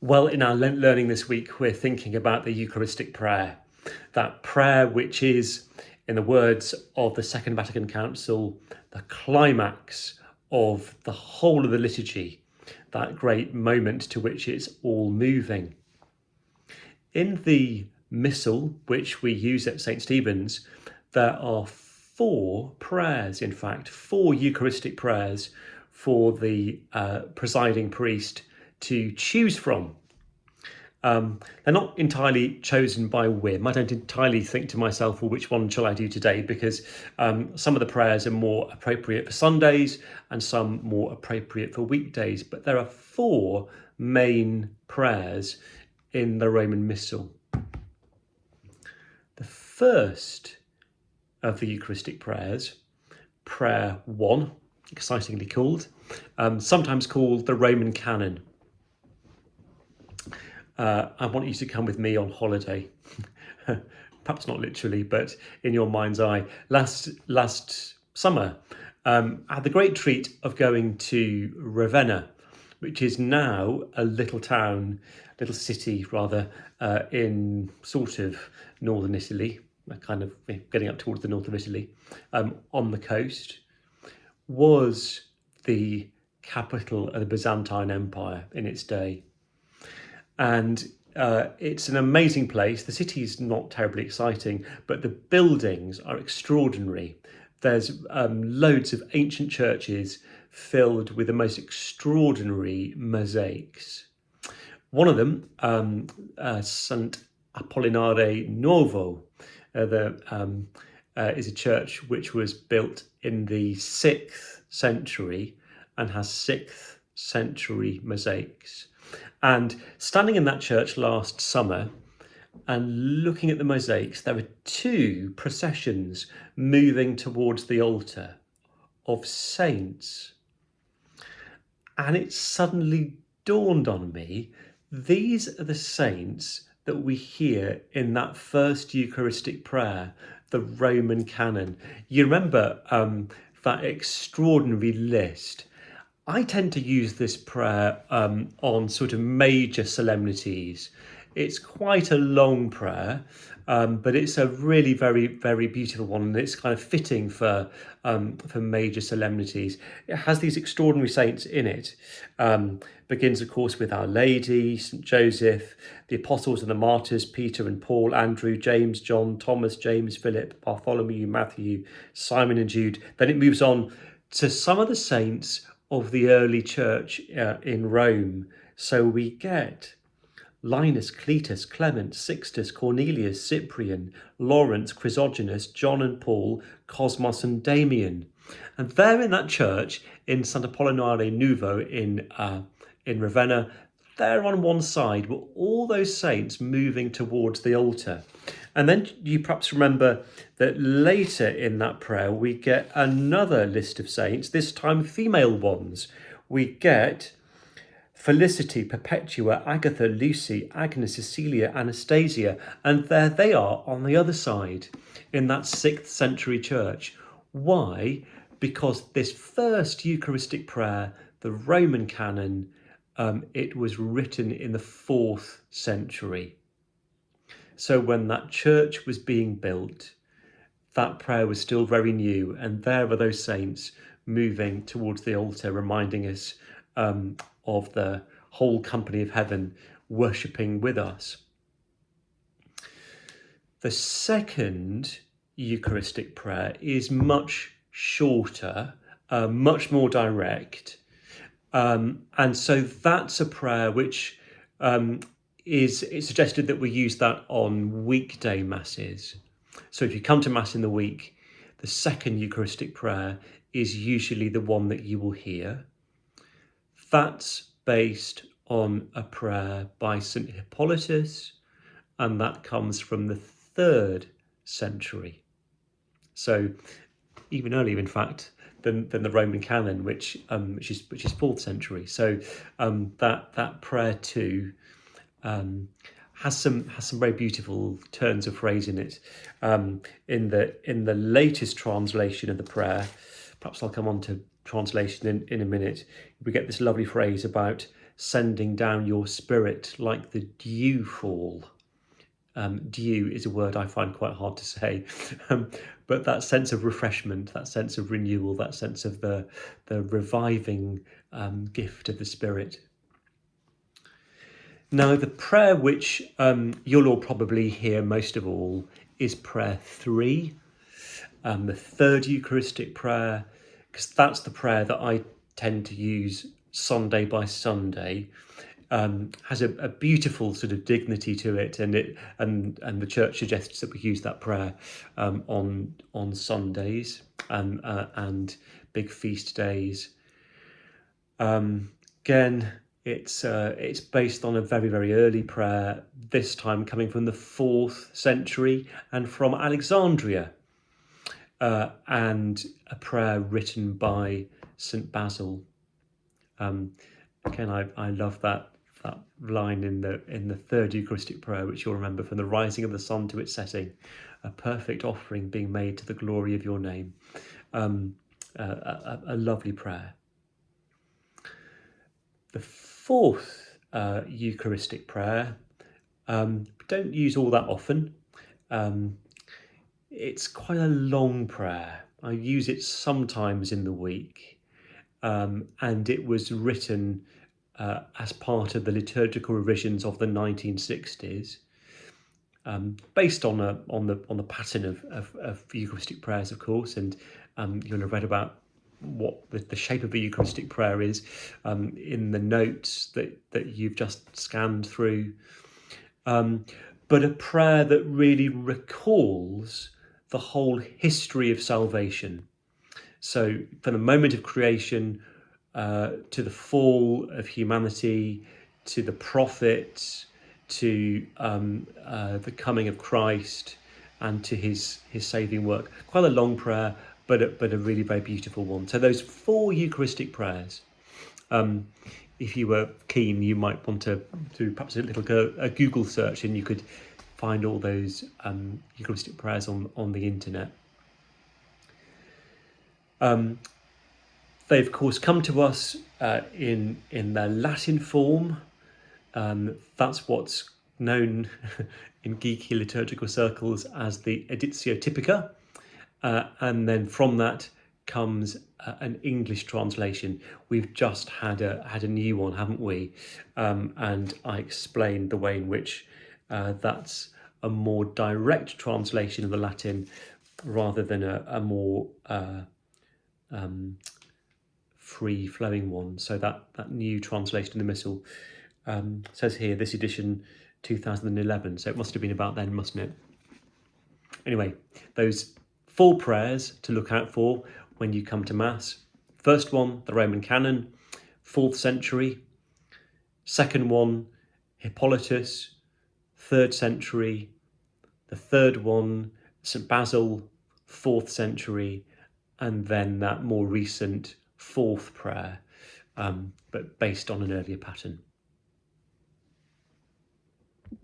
Well, in our Lent learning this week, we're thinking about the Eucharistic prayer. That prayer which is, in the words of the Second Vatican Council, the climax of the whole of the liturgy, that great moment to which it's all moving. In the Missal, which we use at St. Stephen's, there are four prayers, in fact, four Eucharistic prayers for the presiding priest to choose from. They're not entirely chosen by whim. I don't entirely think to myself, well, which one shall I do today? Because some of the prayers are more appropriate for Sundays and some more appropriate for weekdays. But there are four main prayers in the Roman Missal. The first of the Eucharistic prayers, prayer 1, excitingly called, sometimes called the Roman Canon. I want you to come with me on holiday. Perhaps not literally, but in your mind's eye. Last summer, I had the great treat of going to Ravenna, which is now a little city rather, in sort of northern Italy, kind of getting up towards the north of Italy, on the coast, was the capital of the Byzantine Empire in its day. And it's an amazing place. The city's not terribly exciting, but the buildings are extraordinary. There's loads of ancient churches filled with the most extraordinary mosaics. One of them, Sant Apollinare Nuovo, is a church which was built in the 6th century and has 6th century mosaics. And standing in that church last summer and looking at the mosaics, there were two processions moving towards the altar of saints. And it suddenly dawned on me, these are the saints that we hear in that first Eucharistic prayer, the Roman Canon. You remember that extraordinary list. I tend to use this prayer on sort of major solemnities. It's quite a long prayer, but it's a really very, very beautiful one, and it's kind of fitting for major solemnities. It has these extraordinary saints in it. Begins, of course, with Our Lady, St. Joseph, the Apostles and the Martyrs, Peter and Paul, Andrew, James, John, Thomas, James, Philip, Bartholomew, Matthew, Simon and Jude. Then it moves on to some of the saints of the early church in Rome. So we get Linus, Cletus, Clement, Sixtus, Cornelius, Cyprian, Lawrence, Chrysogonus, John and Paul, Cosmas and Damian. And there in that church, in Sant Apollinare Nuovo in Ravenna, there on one side were all those saints moving towards the altar. And then you perhaps remember that later in that prayer, we get another list of saints, this time female ones. We get Felicity, Perpetua, Agatha, Lucy, Agnes, Cecilia, Anastasia, and there they are on the other side in that 6th century church. Why? Because this first Eucharistic prayer, the Roman Canon, it was written in the 4th century. So when that church was being built, that prayer was still very new, and there were those saints moving towards the altar, reminding us of the whole company of heaven worshipping with us. The second Eucharistic prayer is much shorter, much more direct, and so that's a prayer which it's suggested that we use that on weekday masses. So if you come to Mass in the week, the second Eucharistic prayer is usually the one that you will hear. That's based on a prayer by St. Hippolytus, and that comes from the 3rd century. So even earlier, in fact, than the Roman Canon, which is 4th century. So that prayer too has some very beautiful turns of phrase in it. In the latest translation of the prayer, perhaps I'll come on to translation in a minute, we get this lovely phrase about sending down your spirit like the dew fall. Dew is a word I find quite hard to say, but that sense of refreshment, that sense of renewal, that sense of the reviving gift of the Spirit. Now, the prayer which you'll all probably hear most of all is prayer 3, the third Eucharistic prayer, because that's the prayer that I tend to use Sunday by Sunday. Has a beautiful sort of dignity to it, and the church suggests that we use that prayer on Sundays and big feast days. Again, it's based on a very, very early prayer, this time coming from the 4th century and from Alexandria, and a prayer written by St Basil. Again, I love that line in the third Eucharistic prayer, which you'll remember, from the rising of the sun to its setting, a perfect offering being made to the glory of your name. A lovely prayer. The 4th Eucharistic prayer, don't use all that often. It's quite a long prayer. I use it sometimes in the week, and it was written as part of the liturgical revisions of the 1960s, based on the pattern of Eucharistic prayers, of course, and you'll have read about what the shape of a Eucharistic prayer is in the notes that you've just scanned through. But a prayer that really recalls the whole history of salvation. So from the moment of creation to the fall of humanity, to the prophets, to the coming of Christ, and to his saving work. Quite a long prayer, but a really very beautiful one. So those 4 Eucharistic prayers. If you were keen, you might want to do perhaps a Google search, and you could find all those Eucharistic prayers on the internet. They, of course, come to us in their Latin form. That's what's known in geeky liturgical circles as the Editio Typica. And then from that comes an English translation. We've just had a new one, haven't we? And I explained the way in which that's a more direct translation of the Latin rather than a more free-flowing one. So that new translation in the Missal says here, this edition 2011. So it must have been about then, mustn't it? Anyway, those 4 prayers to look out for when you come to Mass. First one, the Roman Canon, 4th century. Second one, Hippolytus, 3rd century. The third one, St Basil, 4th century. And then that more recent 4th prayer, but based on an earlier pattern.